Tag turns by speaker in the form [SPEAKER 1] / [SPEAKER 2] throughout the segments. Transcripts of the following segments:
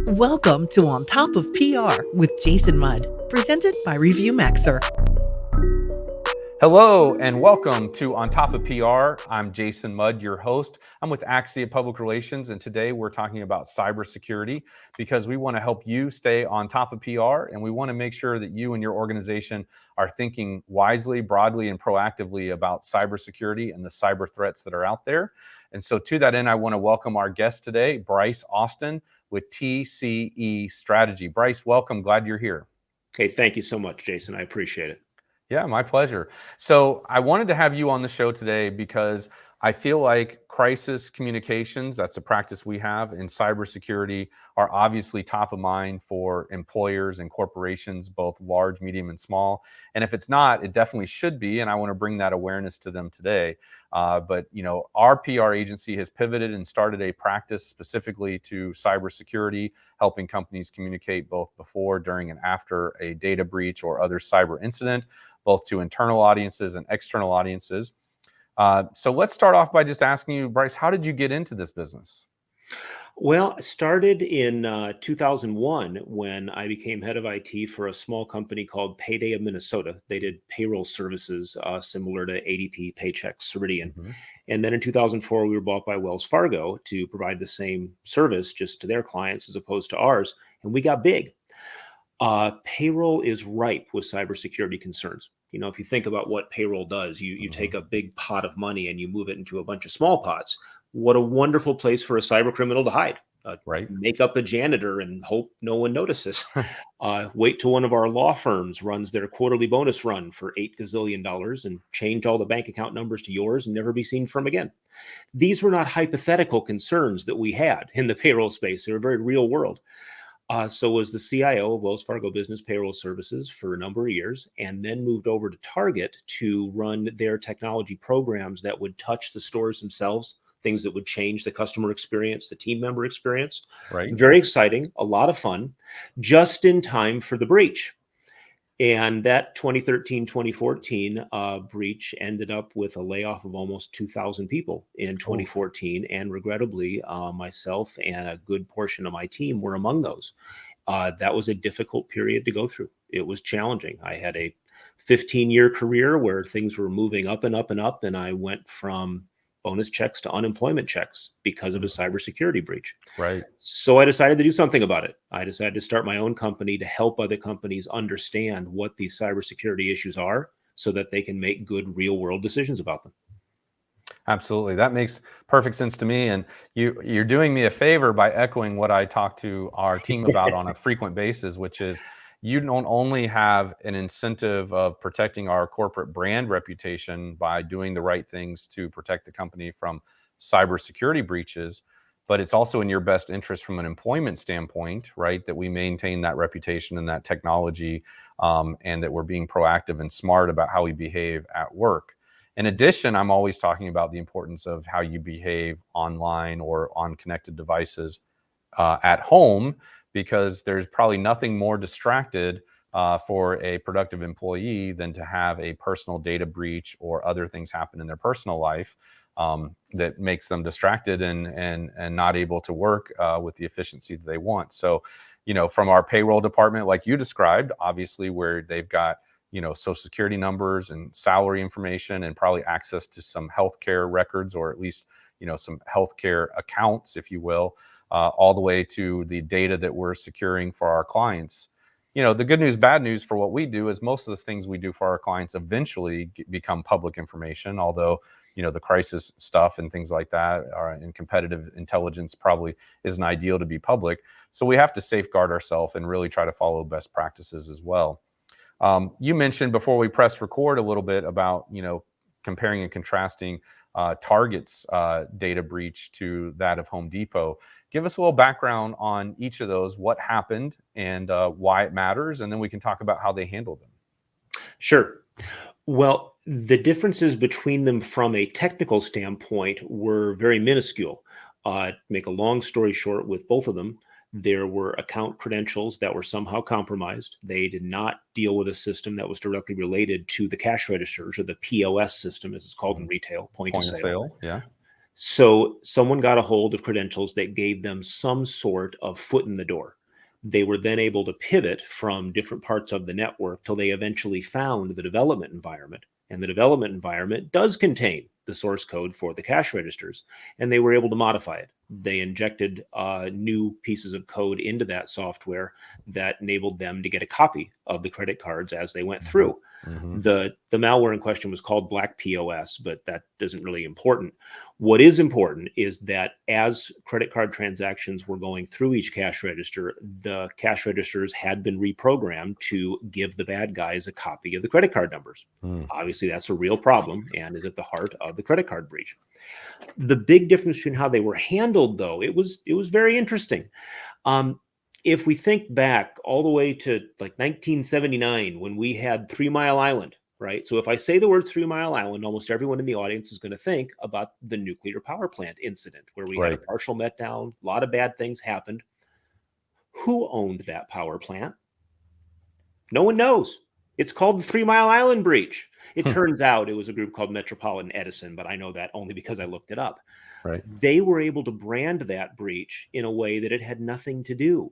[SPEAKER 1] Welcome to On Top of PR with Jason Mudd, presented by Review Maxer.
[SPEAKER 2] Hello and welcome to On Top of PR. I'm Jason Mudd, your host. I'm with Axia Public Relations, and today we're talking about cybersecurity because we want to help you stay on top of PR, and we want to make sure that you and your organization are thinking wisely, broadly, and proactively about cybersecurity and the cyber threats that are out there. And so to that end, I want to welcome our guest today, Bryce Austin with TCE Strategy. Bryce, welcome. Glad you're here.
[SPEAKER 3] Hey, thank you so much, Jason. I appreciate it.
[SPEAKER 2] Yeah, my pleasure. So I wanted to have you on the show today because I feel like crisis communications, that's a practice we have in cybersecurity, are obviously top of mind for employers and corporations, both large, medium, and small. And if it's not, it definitely should be. And I want to bring that awareness to them today. But our PR agency has pivoted and started a practice specifically to cybersecurity, helping companies communicate both before, during, and after a data breach or other cyber incident, both to internal audiences and external audiences. So let's start off by just asking you, Bryce, how did you get into this business?
[SPEAKER 3] Well, I started in 2001 when I became head of IT for a small company called Payday of Minnesota. They did payroll services similar to ADP, Paychex, Ceridian.
[SPEAKER 2] Mm-hmm.
[SPEAKER 3] And then in 2004, we were bought by Wells Fargo to provide the same service just to their clients as opposed to ours. And we got big. Payroll is ripe with cybersecurity concerns. If you think about what payroll does, you take a big pot of money and you move it into a bunch of small pots. What a wonderful place for a cyber criminal to hide.
[SPEAKER 2] Right.
[SPEAKER 3] Make up a janitor and hope no one notices. Wait till one of our law firms runs their quarterly bonus run for $8 gazillion and change all the bank account numbers to yours and never be seen from again. These were not hypothetical concerns that we had in the payroll space. They were very real world. So was the CIO of Wells Fargo Business Payroll Services for a number of years, and then moved over to Target to run their technology programs that would touch the stores themselves, things that would change the customer experience, the team member experience.
[SPEAKER 2] Right.
[SPEAKER 3] Very exciting, a lot of fun, just in time for the breach. And that 2013-2014 breach ended up with a layoff of almost 2,000 people in 2014. And regrettably, myself and a good portion of my team were among those. That was a difficult period to go through. It was challenging. I had a 15-year career where things were moving up and up and up. And I went from bonus checks to unemployment checks because of a cybersecurity breach.
[SPEAKER 2] Right.
[SPEAKER 3] So I decided to do something about it. I decided to start my own company to help other companies understand what these cybersecurity issues are so that they can make good real world decisions about them.
[SPEAKER 2] Absolutely. That makes perfect sense to me. And you're doing me a favor by echoing what I talk to our team about on a frequent basis, which is you don't only have an incentive of protecting our corporate brand reputation by doing the right things to protect the company from cybersecurity breaches, but it's also in your best interest from an employment standpoint, right? That we maintain that reputation and that technology, and that we're being proactive and smart about how we behave at work. In addition, I'm always talking about the importance of how you behave online or on connected devices at home, because there's probably nothing more distracted for a productive employee than to have a personal data breach or other things happen in their personal life that makes them distracted and not able to work with the efficiency that they want. So, from our payroll department, like you described, obviously where they've got social security numbers and salary information and probably access to some healthcare records, or at least some healthcare accounts, if you will. All the way to the data that we're securing for our clients. The good news, bad news for what we do is most of the things we do for our clients eventually become public information, although, the crisis stuff and things like that and competitive intelligence probably isn't ideal to be public. So we have to safeguard ourselves and really try to follow best practices as well. You mentioned before we press record a little bit about, comparing and contrasting Target's data breach to that of Home Depot. Give us a little background on each of those, what happened and why it matters, and then we can talk about how they handled them.
[SPEAKER 3] Sure. Well, the differences between them from a technical standpoint were very minuscule. Make a long story short, with both of them, there were account credentials that were somehow compromised. They did not deal with a system that was directly related to the cash registers, or the POS system, as it's called in retail, point of sale.
[SPEAKER 2] Yeah.
[SPEAKER 3] So someone got a hold of credentials that gave them some sort of foot in the door. They were then able to pivot from different parts of the network till they eventually found the development environment. And the development environment does contain the source code for the cash registers, and they were able to modify it. They injected new pieces of code into that software that enabled them to get a copy of the credit cards as they went through.
[SPEAKER 2] Mm-hmm.
[SPEAKER 3] The malware in question was called Black POS, but that isn't really important. What is important is that as credit card transactions were going through each cash register, the cash registers had been reprogrammed to give the bad guys a copy of the credit card numbers. Obviously, that's a real problem and is at the heart of the credit card breach. The big difference between how they were handled, though, it was very interesting. If we think back all the way to like 1979, when we had 3 Mile Island, right? So if I say the word 3 Mile Island, almost everyone in the audience is going to think about the nuclear power plant incident where we had a partial meltdown, a lot of bad things happened. Who owned that power plant? No one knows. It's called the 3 Mile Island breach. It turns out it was a group called Metropolitan Edison, but I know that only because I looked it up.
[SPEAKER 2] Right.
[SPEAKER 3] They were able to brand that breach in a way that it had nothing to do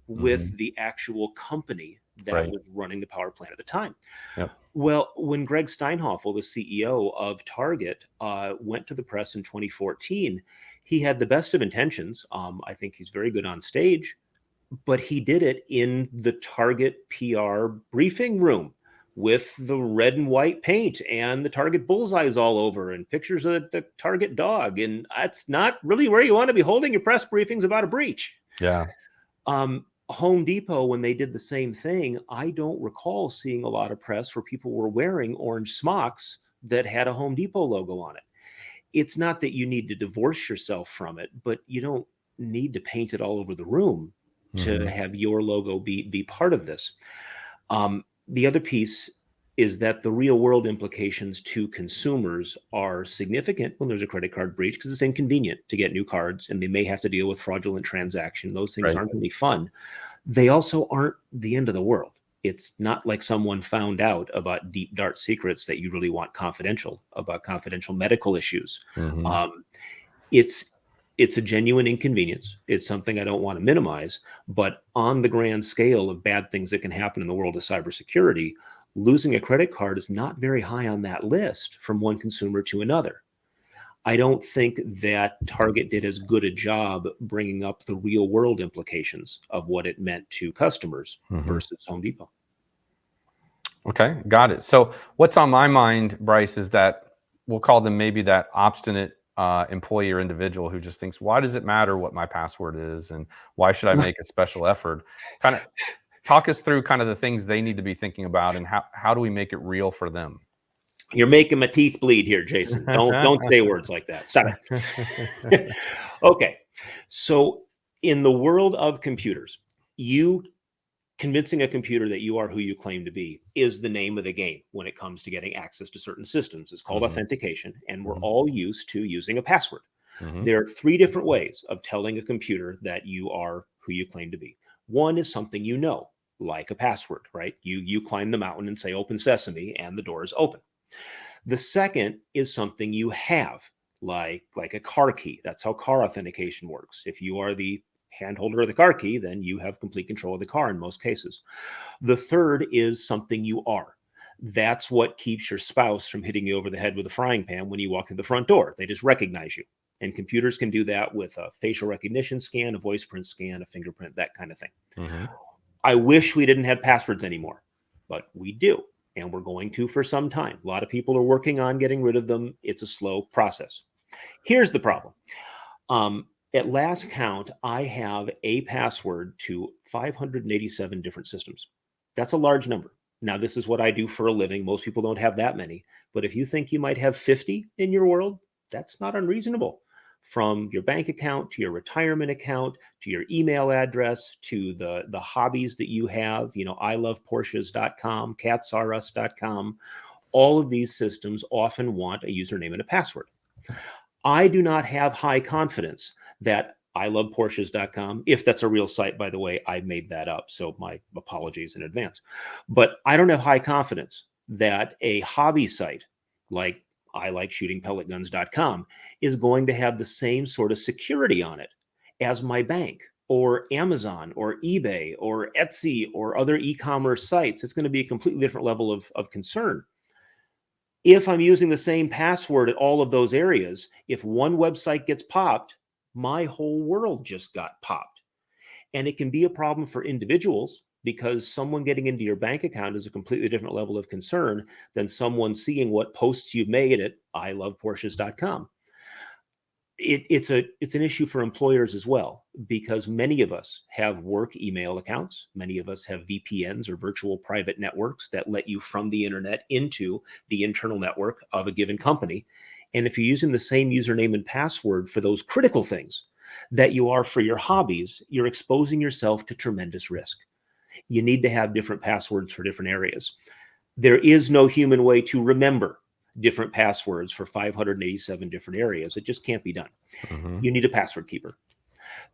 [SPEAKER 3] with the actual company that was running the power plant at the time.
[SPEAKER 2] Yep.
[SPEAKER 3] Well, when Greg Steinhoffel, the CEO of Target, went to the press in 2014, he had the best of intentions. I think he's very good on stage, but he did it in the Target PR briefing room with the red and white paint and the Target bullseyes all over and pictures of the Target dog. And that's not really where you want to be holding your press briefings about a breach.
[SPEAKER 2] Yeah.
[SPEAKER 3] Home Depot, when they did the same thing, I don't recall seeing a lot of press where people were wearing orange smocks that had a Home Depot logo on it. It's not that you need to divorce yourself from it, but you don't need to paint it all over the room to have your logo be part of this. The other piece is that the real world implications to consumers are significant when there's a credit card breach, because it's inconvenient to get new cards and they may have to deal with fraudulent transaction. Those things aren't really fun. They also aren't the end of the world. It's not like someone found out about deep, dark secrets that you really want confidential, about confidential medical issues. It's a genuine inconvenience. It's something I don't want to minimize, but on the grand scale of bad things that can happen in the world of cybersecurity, losing a credit card is not very high on that list from one consumer to another. I don't think that Target did as good a job bringing up the real world implications of what it meant to customers versus Home Depot.
[SPEAKER 2] Okay, got it. So what's on my mind, Bryce, is that we'll call them maybe that obstinate employee or individual who just thinks, why does it matter what my password is? And why should I make a special effort? Kind of talk us through kind of the things they need to be thinking about and how do we make it real for them?
[SPEAKER 3] You're making my teeth bleed here, Jason. Don't say words like that. Stop it. Okay. So in the world of computers, convincing a computer that you are who you claim to be is the name of the game when it comes to getting access to certain systems. It's called authentication, and we're all used to using a password. There are 3 different ways of telling a computer that you are who you claim to be. One is something you know, like a password, right? You climb the mountain and say, open sesame, and the door is open. The second is something you have, like a car key. That's how car authentication works. If you are the hand holder of the car key, then you have complete control of the car in most cases. The third is something you are. That's what keeps your spouse from hitting you over the head with a frying pan when you walk through the front door. They just recognize you. And computers can do that with a facial recognition scan, a voice print scan, a fingerprint, that kind of thing. I wish we didn't have passwords anymore, but we do. And we're going to for some time. A lot of people are working on getting rid of them. It's a slow process. Here's the problem. At last count, I have a password to 587 different systems. That's a large number. Now, this is what I do for a living. Most people don't have that many. But if you think you might have 50 in your world, that's not unreasonable. From your bank account to your retirement account to your email address to the hobbies that you have, iloveporsches.com, catsareus.com, all of these systems often want a username and a password. I do not have high confidence that iloveporsches.com, if that's a real site, by the way, I made that up, so my apologies in advance. But I don't have high confidence that a hobby site like ilikeshootingpelletguns.com is going to have the same sort of security on it as my bank or Amazon or eBay or Etsy or other e-commerce sites, it's going to be a completely different level of concern. If I'm using the same password at all of those areas, if one website gets popped, my whole world just got popped. And it can be a problem for individuals because someone getting into your bank account is a completely different level of concern than someone seeing what posts you've made at iloveporsches.com. It's an issue for employers as well, because many of us have work email accounts. Many of us have VPNs or virtual private networks that let you from the internet into the internal network of a given company. And if you're using the same username and password for those critical things that you are for your hobbies, you're exposing yourself to tremendous risk. You need to have different passwords for different areas. There is no human way to remember different passwords for 587 different areas. It just can't be done. You need a password keeper.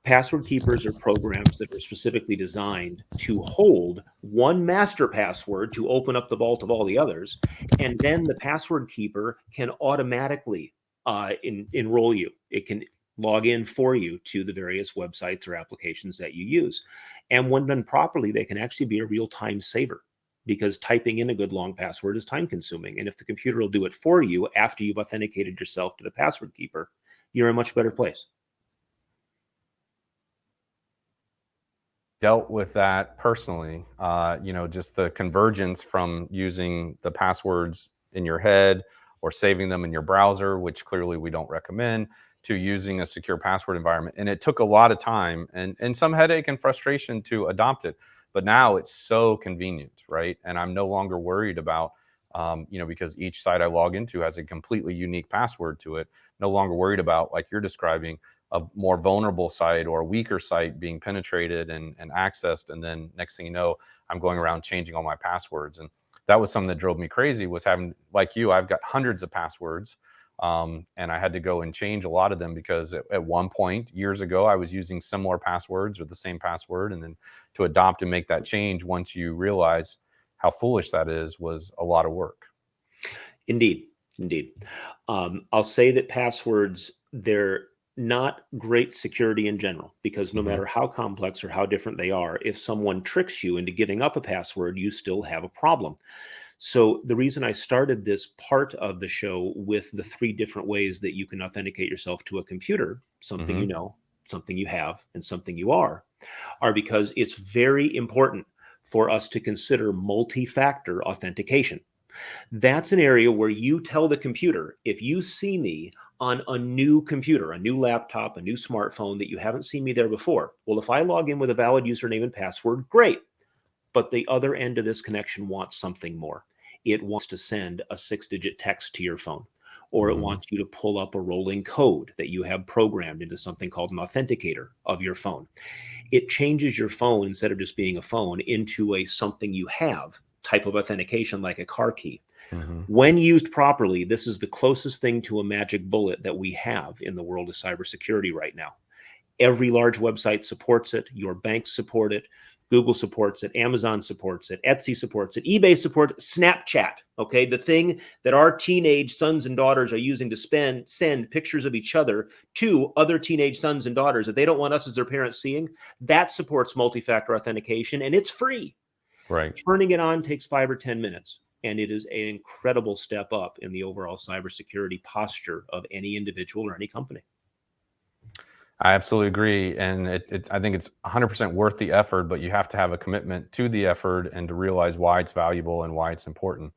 [SPEAKER 3] Password keepers are programs that are specifically designed to hold one master password to open up the vault of all the others. And then the password keeper can automatically enroll you. It can log in for you to the various websites or applications that you use. And when done properly, they can actually be a real-time saver, because typing in a good long password is time consuming. And if the computer will do it for you after you've authenticated yourself to the password keeper, you're in a much better place.
[SPEAKER 2] Dealt with that personally, just the convergence from using the passwords in your head or saving them in your browser, which clearly we don't recommend, to using a secure password environment. And it took a lot of time and some headache and frustration to adopt it. But now it's so convenient, right? And I'm no longer worried about, because each site I log into has a completely unique password to it. No longer worried about, like you're describing, a more vulnerable site or a weaker site being penetrated and accessed. And then next thing you know, I'm going around changing all my passwords. And that was something that drove me crazy, was having, like you, I've got hundreds of passwords. And I had to go and change a lot of them because at one point years ago, I was using similar passwords or the same password. And then to adopt and make that change, once you realize how foolish that is, was a lot of work.
[SPEAKER 3] Indeed. I'll say that passwords, they're not great security in general, because no matter how complex or how different they are, if someone tricks you into giving up a password, you still have a problem. So the reason I started this part of the show with the 3 different ways that you can authenticate yourself to a computer, something you know, something you have, and something you are because it's very important for us to consider multi-factor authentication. That's an area where you tell the computer, if you see me on a new computer, a new laptop, a new smartphone that you haven't seen me there before, well, if I log in with a valid username and password, great. But the other end of this connection wants something more. It wants to send a 6-digit text to your phone, or it wants you to pull up a rolling code that you have programmed into something called an authenticator of your phone. It changes your phone, instead of just being a phone, into a something you have type of authentication, like a car key. When used properly, this is the closest thing to a magic bullet that we have in the world of cybersecurity right now. Every large website supports it. Your banks support it. Google supports it. Amazon supports it. Etsy supports it. eBay supports it. Snapchat, okay? The thing that our teenage sons and daughters are using to send pictures of each other to other teenage sons and daughters that they don't want us as their parents seeing, that supports multi-factor authentication, and it's free.
[SPEAKER 2] Right.
[SPEAKER 3] Turning it on takes 5 or 10 minutes, and it is an incredible step up in the overall cybersecurity posture of any individual or any company.
[SPEAKER 2] I absolutely agree. And I think it's 100% worth the effort, but you have to have a commitment to the effort and to realize why it's valuable and why it's important.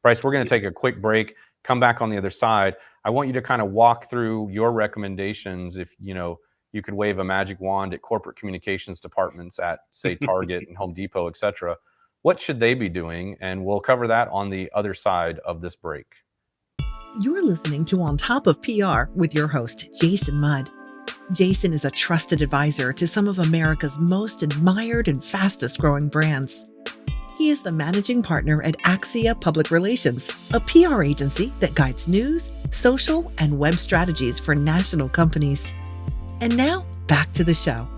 [SPEAKER 2] Bryce, we're going to take a quick break, come back on the other side. I want you to kind of walk through your recommendations. If, you could wave a magic wand at corporate communications departments at, say, Target and Home Depot, et cetera. What should they be doing? And we'll cover that on the other side of this break.
[SPEAKER 1] You're listening to On Top of PR with your host, Jason Mudd. Jason is a trusted advisor to some of America's most admired and fastest growing brands. He is the managing partner at Axia Public Relations, a PR agency that guides news, social, and web strategies for national companies. And now, back to the show.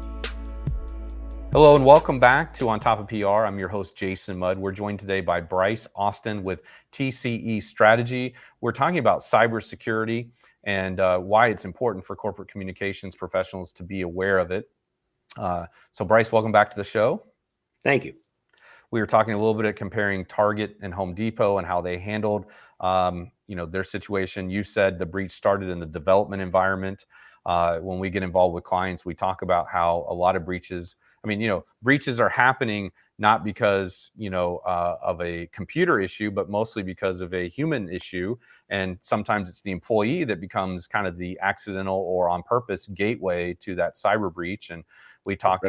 [SPEAKER 2] Hello and welcome back to On Top of PR. I'm your host, Jason Mudd. We're joined today by Bryce Austin with TCE Strategy. We're talking about cybersecurity and why it's important for corporate communications professionals to be aware of it. So Bryce, welcome back to the show.
[SPEAKER 3] Thank you.
[SPEAKER 2] We were talking a little bit of comparing Target and Home Depot and how they handled, their situation. You said the breach started in the development environment. When we get involved with clients, we talk about how a lot of breaches, breaches are happening not because, of a computer issue, but mostly because of a human issue. And sometimes it's the employee that becomes kind of the accidental or on purpose gateway to that cyber breach. And we talk,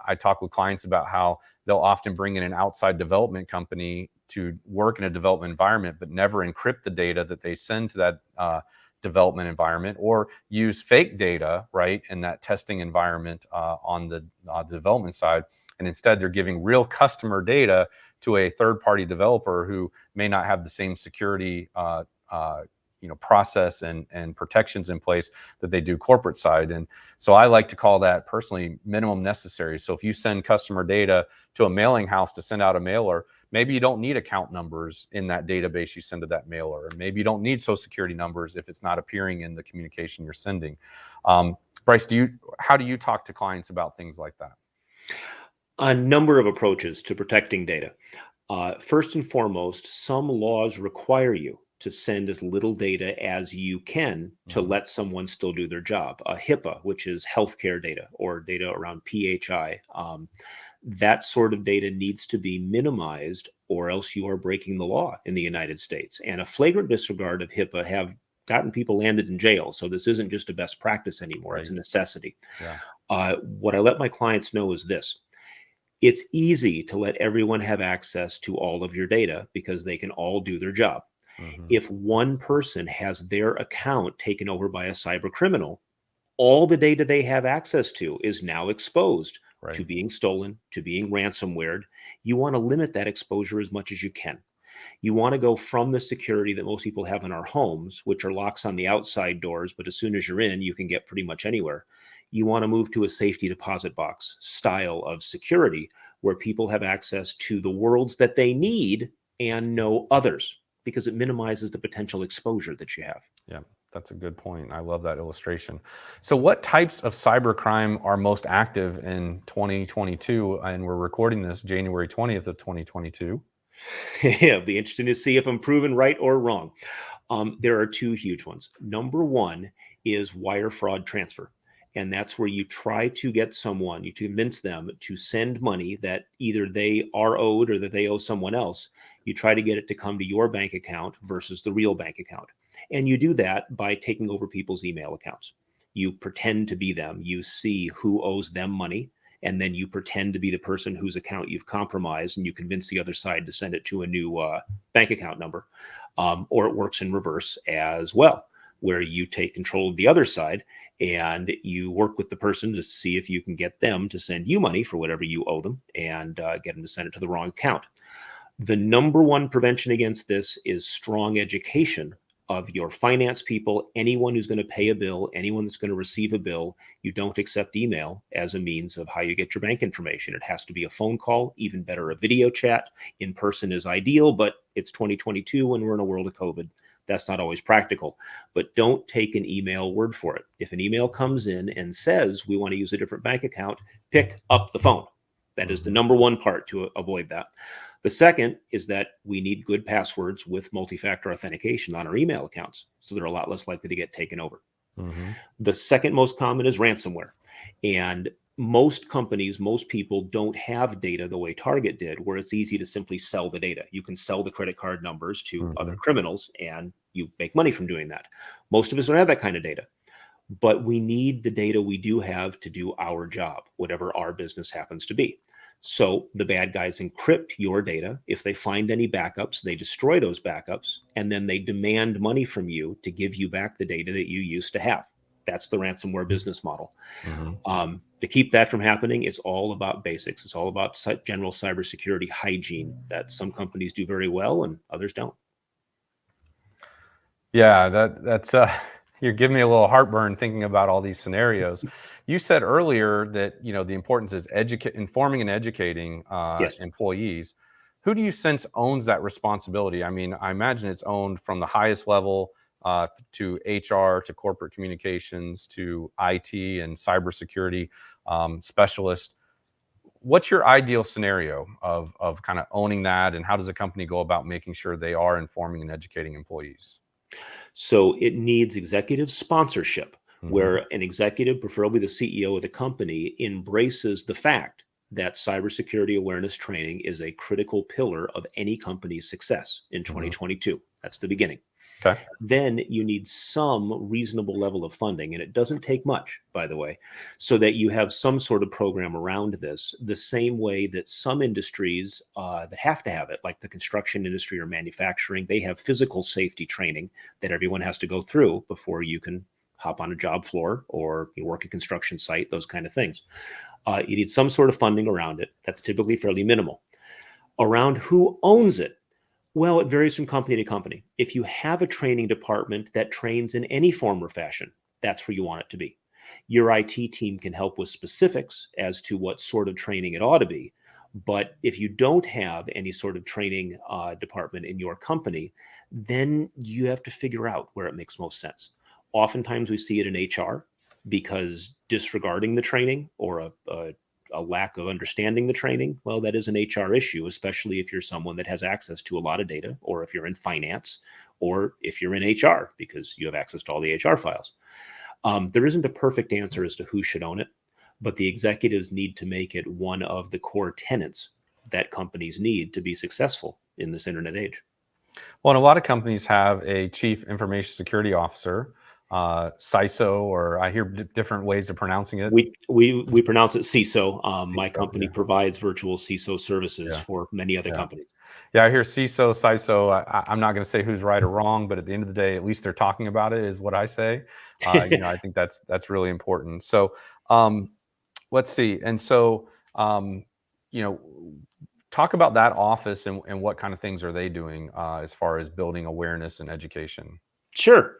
[SPEAKER 2] I talk with clients about how they'll often bring in an outside development company to work in a development environment, but never encrypt the data that they send to that development environment, or use fake data, right, in that testing environment on the development side. And instead, they're giving real customer data to a third-party developer who may not have the same security process and protections in place that they do corporate side. And so I like to call that personally minimum necessary. So if you send customer data to a mailing house to send out a mailer, maybe you don't need account numbers in that database you send to that mailer. Or maybe you don't need social security numbers if it's not appearing in the communication you're sending. Bryce, how do you talk to clients about things like that?
[SPEAKER 3] A number of approaches to protecting data. First and foremost, some laws require you to send as little data as you can to let someone still do their job. HIPAA, which is healthcare data or data around PHI, that sort of data needs to be minimized, or else you are breaking the law in the United States. And a flagrant disregard of HIPAA have gotten people landed in jail. So this isn't just a best practice anymore. Right. It's a necessity. Yeah. What I let my clients know is this. It's easy to let everyone have access to all of your data because they can all do their job. If one person has their account taken over by a cyber criminal, all the data they have access to is now exposed to being stolen, to being ransomwared. You want to limit that exposure as much as you can. You want to go from the security that most people have in our homes, which are locks on the outside doors, but as soon as you're in, you can get pretty much anywhere. You want to move to a safety deposit box style of security where people have access to the worlds that they need and no others, because it minimizes the potential exposure that you have.
[SPEAKER 2] Yeah, that's a good point. I love that illustration. So what types of cybercrime are most active in 2022? And we're recording this January 20th of 2022.
[SPEAKER 3] Yeah, it'll be interesting to see if I'm proven right or wrong. There are two huge ones. Number one is wire fraud transfer. And that's where you try to get someone, you convince them to send money that either they are owed or that they owe someone else. You try to get it to come to your bank account versus the real bank account. And you do that by taking over people's email accounts. You pretend to be them. You see who owes them money, and then you pretend to be the person whose account you've compromised, and you convince the other side to send it to a new bank account number. Or it works in reverse as well, where you take control of the other side and you work with the person to see if you can get them to send you money for whatever you owe them and get them to send it to the wrong account. The number one prevention against this is strong education of your finance people. Anyone who's going to pay a bill, anyone that's going to receive a bill, you don't accept email as a means of how you get your bank information. It has to be a phone call, even better, a video chat. In person is ideal, but it's 2022 and we're in a world of COVID. That's not always practical, but don't take an email word for it. If an email comes in and says we want to use a different bank account, pick up the phone. That is the number one part to avoid that. The second is that we need good passwords with multifactor authentication on our email accounts, so they're a lot less likely to get taken over. The second most common is ransomware. And most companies, most people don't have data the way Target did, where it's easy to simply sell the data. You can sell the credit card numbers to other criminals and you make money from doing that. Most of us don't have that kind of data, but we need the data we do have to do our job, whatever our business happens to be. So the bad guys encrypt your data. If they find any backups, they destroy those backups, and then they demand money from you to give you back the data that you used to have. That's the ransomware business model. To keep that from happening, it's all about basics. It's all about general cybersecurity hygiene that some companies do very well and others don't.
[SPEAKER 2] Yeah, that's you're giving me a little heartburn thinking about all these scenarios. You said earlier that the importance is informing and educating employees. Who do you sense owns that responsibility? I mean, I imagine it's owned from the highest level to HR, to corporate communications, to IT and cybersecurity. specialist. What's your ideal scenario of kind of owning that, and how does a company go about making sure they are informing and educating employees?
[SPEAKER 3] So it needs executive sponsorship,
[SPEAKER 2] Mhm.
[SPEAKER 3] where an executive, preferably the CEO of the company, embraces the fact that cybersecurity awareness training is a critical pillar of any company's success in
[SPEAKER 2] Mhm.
[SPEAKER 3] 2022. That's the beginning.
[SPEAKER 2] Okay.
[SPEAKER 3] Then you need some reasonable level of funding, and it doesn't take much, by the way, so that you have some sort of program around this, the same way that some industries that have to have it, like the construction industry or manufacturing, they have physical safety training that everyone has to go through before you can hop on a job floor or you work a construction site, those kind of things. You need some sort of funding around it. That's typically fairly minimal. Around who owns it? Well, it varies from company to company. If you have a training department that trains in any form or fashion, that's where you want it to be. Your IT team can help with specifics as to what sort of training it ought to be. But if you don't have any sort of training department in your company, then you have to figure out where it makes most sense. Oftentimes we see it in HR because disregarding the training or a lack of understanding the training, well, that is an HR issue, especially if you're someone that has access to a lot of data, or if you're in finance, or if you're in HR because you have access to all the HR files. There isn't a perfect answer as to who should own it, but the executives need to make it one of the core tenets that companies need to be successful in this internet age.
[SPEAKER 2] Well, and a lot of companies have a chief information security officer, CISO, or I hear different ways of pronouncing it.
[SPEAKER 3] We pronounce it CISO. My
[SPEAKER 2] CISO,
[SPEAKER 3] company
[SPEAKER 2] yeah,
[SPEAKER 3] provides virtual CISO services
[SPEAKER 2] yeah,
[SPEAKER 3] for many other
[SPEAKER 2] yeah.
[SPEAKER 3] companies.
[SPEAKER 2] Yeah, I hear CISO, CISO. I'm not going to say who's right or wrong, but at the end of the day, at least they're talking about it, is what I say. I think that's really important. So, um, let's see. And so, you know, talk about that office and what kind of things are they doing as far as building awareness and education.
[SPEAKER 3] Sure.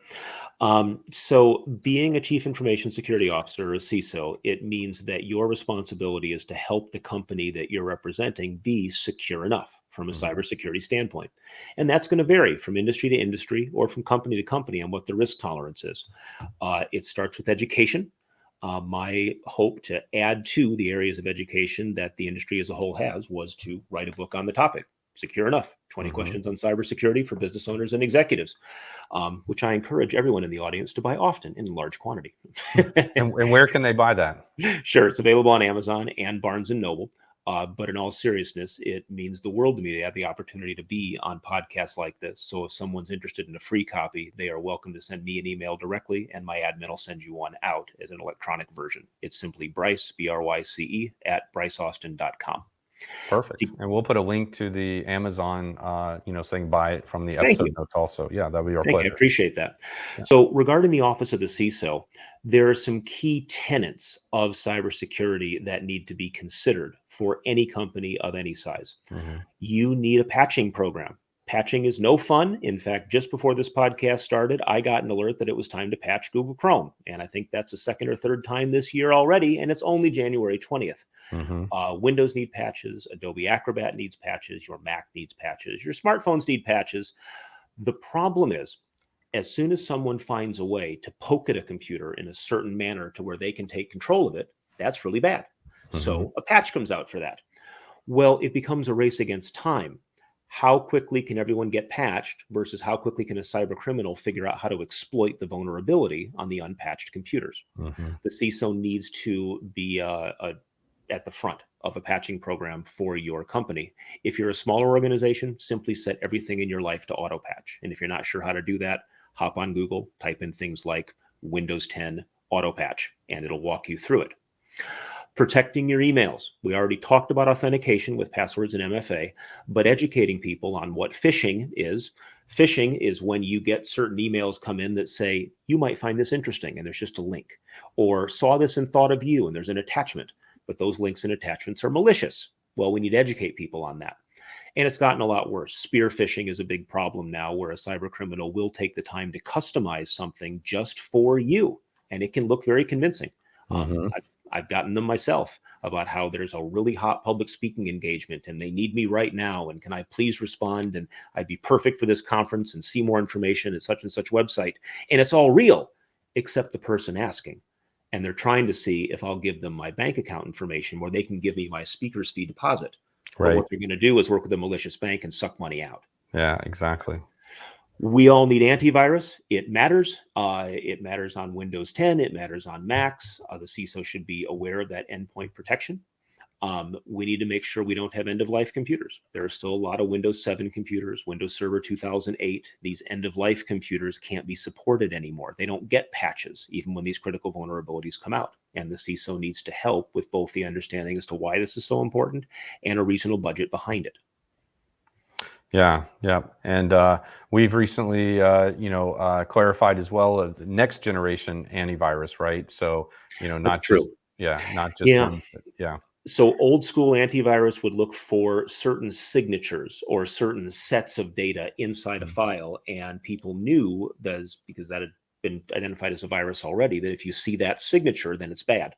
[SPEAKER 3] So being a chief information security officer or a CISO, it means that your responsibility is to help the company that you're representing be secure enough from a
[SPEAKER 2] Mhm.
[SPEAKER 3] cybersecurity standpoint. And that's going to vary from industry to industry or from company to company on what the risk tolerance is. It starts with education. My hope to add to the areas of education that the industry as a whole has was to write a book on the topic. Secure Enough 20
[SPEAKER 2] Mhm.
[SPEAKER 3] Questions on Cybersecurity for Business Owners and Executives, which I encourage everyone in the audience to buy often in large quantity.
[SPEAKER 2] And where can they buy that?
[SPEAKER 3] Sure, it's available on Amazon and Barnes and Noble. But in all seriousness, it means the world to me to have the opportunity to be on podcasts like this. So if someone's interested in a free copy, they are welcome to send me an email directly, and my admin will send you one out as an electronic version. It's simply Bryce, BRYCE, at bryceaustin.com.
[SPEAKER 2] Perfect. And we'll put a link to the Amazon, so you can buy it from the
[SPEAKER 3] Thank
[SPEAKER 2] episode
[SPEAKER 3] you.
[SPEAKER 2] notes also. Yeah, that'd be our
[SPEAKER 3] Thank you. I
[SPEAKER 2] pleasure.
[SPEAKER 3] appreciate that.
[SPEAKER 2] Yeah.
[SPEAKER 3] So, regarding the Office of the CISO, there are some key tenets of cybersecurity that need to be considered for any company of any size.
[SPEAKER 2] Mhm.
[SPEAKER 3] You need a patching program. Patching is no fun. In fact, just before this podcast started, I got an alert that it was time to patch Google Chrome. And I think that's the second or third time this year already. And it's only January 20th.
[SPEAKER 2] Mhm.
[SPEAKER 3] Windows need patches. Adobe Acrobat needs patches. Your Mac needs patches. Your smartphones need patches. The problem is, as soon as someone finds a way to poke at a computer in a certain manner to where they can take control of it, that's really bad.
[SPEAKER 2] Mhm.
[SPEAKER 3] So a patch comes out for that. Well, it becomes a race against time. How quickly can everyone get patched versus how quickly can a cyber criminal figure out how to exploit the vulnerability on the unpatched computers?
[SPEAKER 2] Mhm.
[SPEAKER 3] The CISO needs to be at the front of a patching program for your company. If you're a smaller organization, simply set everything in your life to auto patch. And if you're not sure how to do that, hop on Google, type in things like Windows 10 auto patch, and it'll walk you through it. Protecting your emails. We already talked about authentication with passwords and MFA, but educating people on what phishing is. Phishing is when you get certain emails come in that say, you might find this interesting, and there's just a link, or saw this and thought of you, and there's an attachment, but those links and attachments are malicious. Well, we need to educate people on that. And it's gotten a lot worse. Spear phishing is a big problem now, where a cyber criminal will take the time to customize something just for you, and it can look very convincing.
[SPEAKER 2] Mhm.
[SPEAKER 3] I've gotten them myself about how there's a really hot public speaking engagement and they need me right now. And can I please respond? And I'd be perfect for this conference and see more information at such and such website. And it's all real, except the person asking. and they're trying to see if I'll give them my bank account information where they can give me my speaker's fee deposit. But what they're going to do is work with a malicious bank and suck money out.
[SPEAKER 2] Yeah, exactly.
[SPEAKER 3] We all need antivirus. It matters. It matters on Windows 10. It matters on Macs. The CISO should be aware of that endpoint protection. We need to make sure we don't have end-of-life computers. There are still a lot of Windows 7 computers, Windows Server 2008. These end-of-life computers can't be supported anymore. They don't get patches, even when these critical vulnerabilities come out. And the CISO needs to help with both the understanding as to why this is so important and a reasonable budget behind it.
[SPEAKER 2] Yeah. And we've recently, clarified as well next generation antivirus, right? So, not just, not just ones, but
[SPEAKER 3] So old school antivirus would look for certain signatures or certain sets of data inside a file, and people knew because that had been identified as a virus already, that if you see that signature, then it's bad.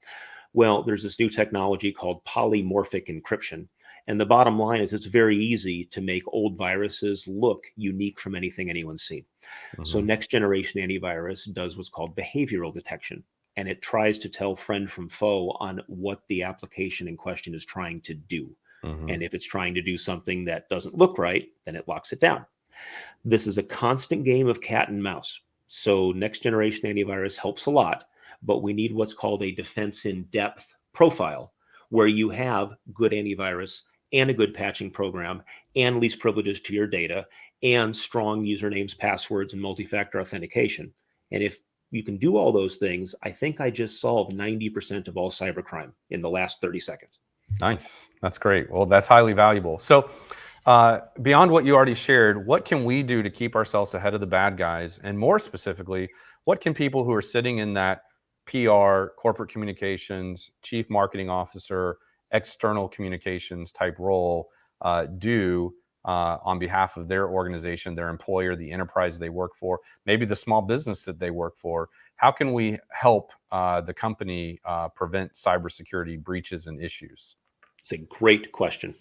[SPEAKER 3] Well, there's this new technology called polymorphic encryption. And the bottom line is it's very easy to make old viruses look unique from anything anyone's seen. So next generation antivirus does what's called behavioral detection. And it tries to tell friend from foe on what the application in question is trying to do. And if it's trying to do something that doesn't look right, then it locks it down. This is a constant game of cat and mouse. So next generation antivirus helps a lot, but we need what's called a defense in depth profile, where you have good antivirus and a good patching program and least privileges to your data and strong usernames, passwords, and multi-factor authentication. And if you can do all those things, I think I just solved 90% of all cybercrime in the last 30 seconds.
[SPEAKER 2] Nice. That's great. Well, that's highly valuable. So beyond what you already shared, what can we do to keep ourselves ahead of the bad guys? And more specifically, what can people who are sitting in that PR, corporate communications, chief marketing officer, external communications type role do on behalf of their organization, their employer, the enterprise they work for, maybe the small business that they work for? How can we help the company prevent cybersecurity breaches and issues?
[SPEAKER 3] It's a great question.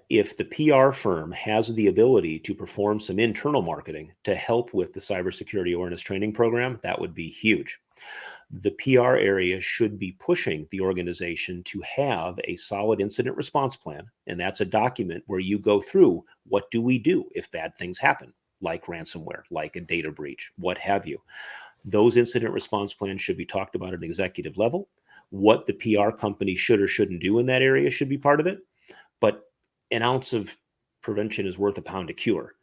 [SPEAKER 3] If the PR firm has the ability to perform some internal marketing to help with the cybersecurity awareness training program, that would be huge. The PR area should be pushing the organization to have a solid incident response plan. And that's a document where you go through, what do we do if bad things happen, like ransomware, like a data breach, what have you. Those incident response plans should be talked about at an executive level. What the PR company should or shouldn't do in that area should be part of it. But an ounce of prevention is worth a pound of cure.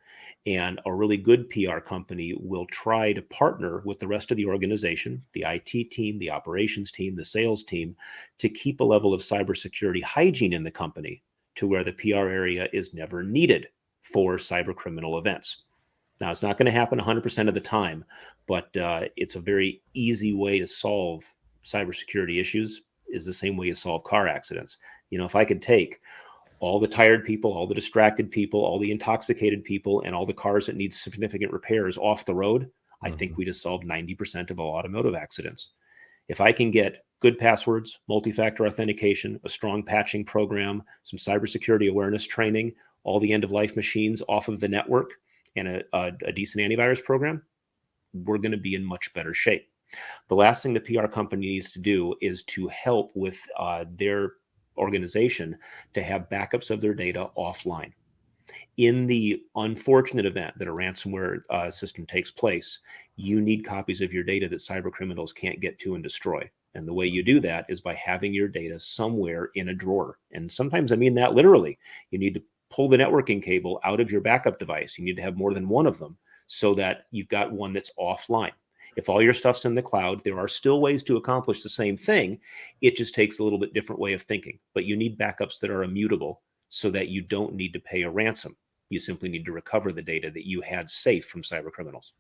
[SPEAKER 3] And a really good PR company will try to partner with the rest of the organization, the IT team, the operations team, the sales team, to keep a level of cybersecurity hygiene in the company to where the PR area is never needed for cyber criminal events. Now, it's not going to happen 100% of the time, but it's a very easy way to solve cybersecurity issues. Is the same way you solve car accidents. If I could take all the tired people, all the distracted people, all the intoxicated people, and all the cars that need significant repairs off the road, I think we just solved 90% of all automotive accidents. If I can get good passwords, multi-factor authentication, a strong patching program, some cybersecurity awareness training, all the end-of-life machines off of the network, and a decent antivirus program, we're going to be in much better shape. The last thing the PR company needs to do is to help with their organization to have backups of their data offline. In the unfortunate event that a ransomware system takes place, you need copies of your data that cyber criminals can't get to and destroy. And the way you do that is by having your data somewhere in a drawer. And sometimes I mean that literally. You need to pull the networking cable out of your backup device. You need to have more than one of them so that you've got one that's offline. If all your stuff's in the cloud, there are still ways to accomplish the same thing. It just takes a little bit different way of thinking. But you need backups that are immutable so that you don't need to pay a ransom. You simply need to recover the data that you had safe from cyber criminals.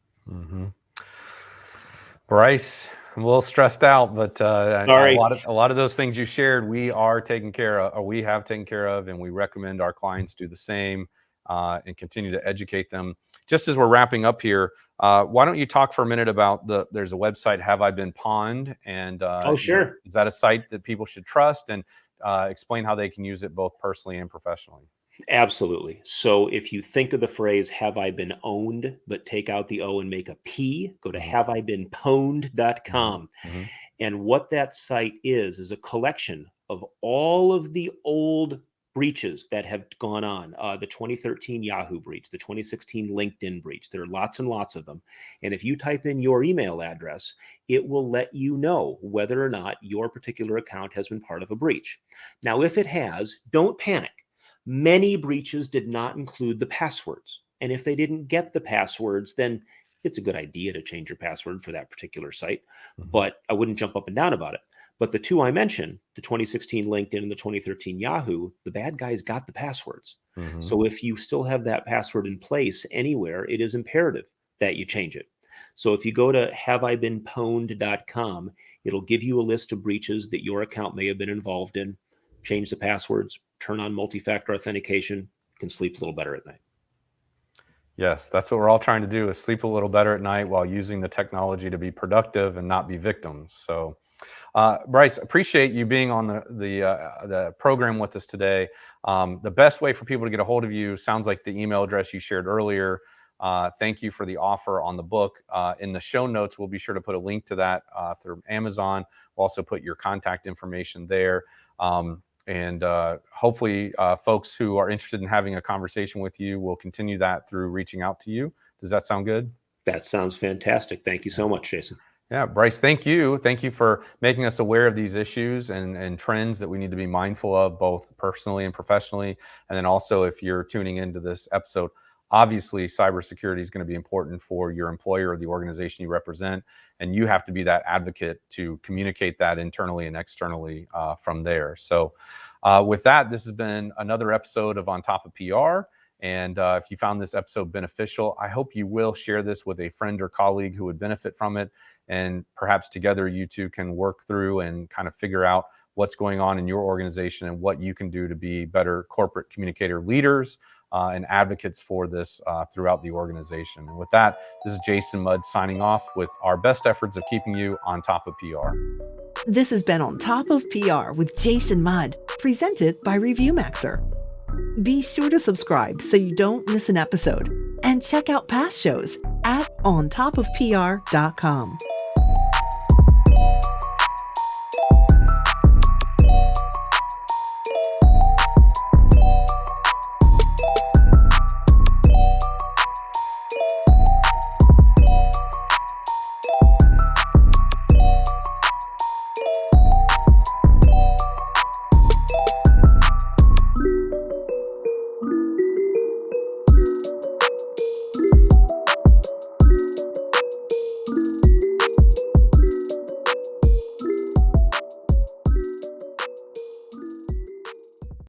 [SPEAKER 2] Bryce, I'm a little stressed out, but
[SPEAKER 3] Sorry.
[SPEAKER 2] a lot of those things you shared, we are taking care of, or we have taken care of, and we recommend our clients do the same and continue to educate them. Just as we're wrapping up here, why don't you talk for a minute about there's a website, Have I Been Pwned? And
[SPEAKER 3] sure.
[SPEAKER 2] Is that a site that people should trust? And explain how they can use it both personally and professionally.
[SPEAKER 3] Absolutely. So if you think of the phrase, have I been owned, but take out the O and make a P, go to haveibeenpwned.com. And what that site is a collection of all of the old breaches that have gone on. The 2013 Yahoo breach, the 2016 LinkedIn breach. There are lots and lots of them. And if you type in your email address, it will let you know whether or not your particular account has been part of a breach. Now, if it has, don't panic. Many breaches did not include the passwords. And if they didn't get the passwords, then it's a good idea to change your password for that particular site. But I wouldn't jump up and down about it. But the two I mentioned, the 2016 LinkedIn and the 2013 Yahoo, the bad guys got the passwords. So if you still have that password in place anywhere, it is imperative that you change it. So if you go to haveibeenpwned.com, it'll give you a list of breaches that your account may have been involved in. Change the passwords, turn on multifactor authentication, you can sleep a little better at night.
[SPEAKER 2] Yes, that's what we're all trying to do, is sleep a little better at night while using the technology to be productive and not be victims. So, Bryce, appreciate you being on the program with us today. The best way for people to get a hold of you sounds like the email address you shared earlier. Thank you for the offer on the book. In the show notes, we'll be sure to put a link to that through Amazon. We'll also put your contact information there. And hopefully folks who are interested in having a conversation with you will continue that through reaching out to you. Does that sound good?
[SPEAKER 3] That sounds fantastic. Thank you so much, Jason.
[SPEAKER 2] Yeah, Bryce, thank you. Thank you for making us aware of these issues and trends that we need to be mindful of, both personally and professionally. And then also, if you're tuning into this episode, obviously cybersecurity is going to be important for your employer or the organization you represent. And you have to be that advocate to communicate that internally and externally from there. So with that, this has been another episode of On Top of PR. And if you found this episode beneficial, I hope you will share this with a friend or colleague who would benefit from it. And perhaps together you two can work through and kind of figure out what's going on in your organization and what you can do to be better corporate communicator leaders and advocates for this throughout the organization. And with that, this is Jason Mudd signing off with our best efforts of keeping you on top of PR.
[SPEAKER 1] This has been On Top of PR with Jason Mudd, presented by ReviewMaxer. Be sure to subscribe so you don't miss an episode, and check out past shows at ontopofpr.com.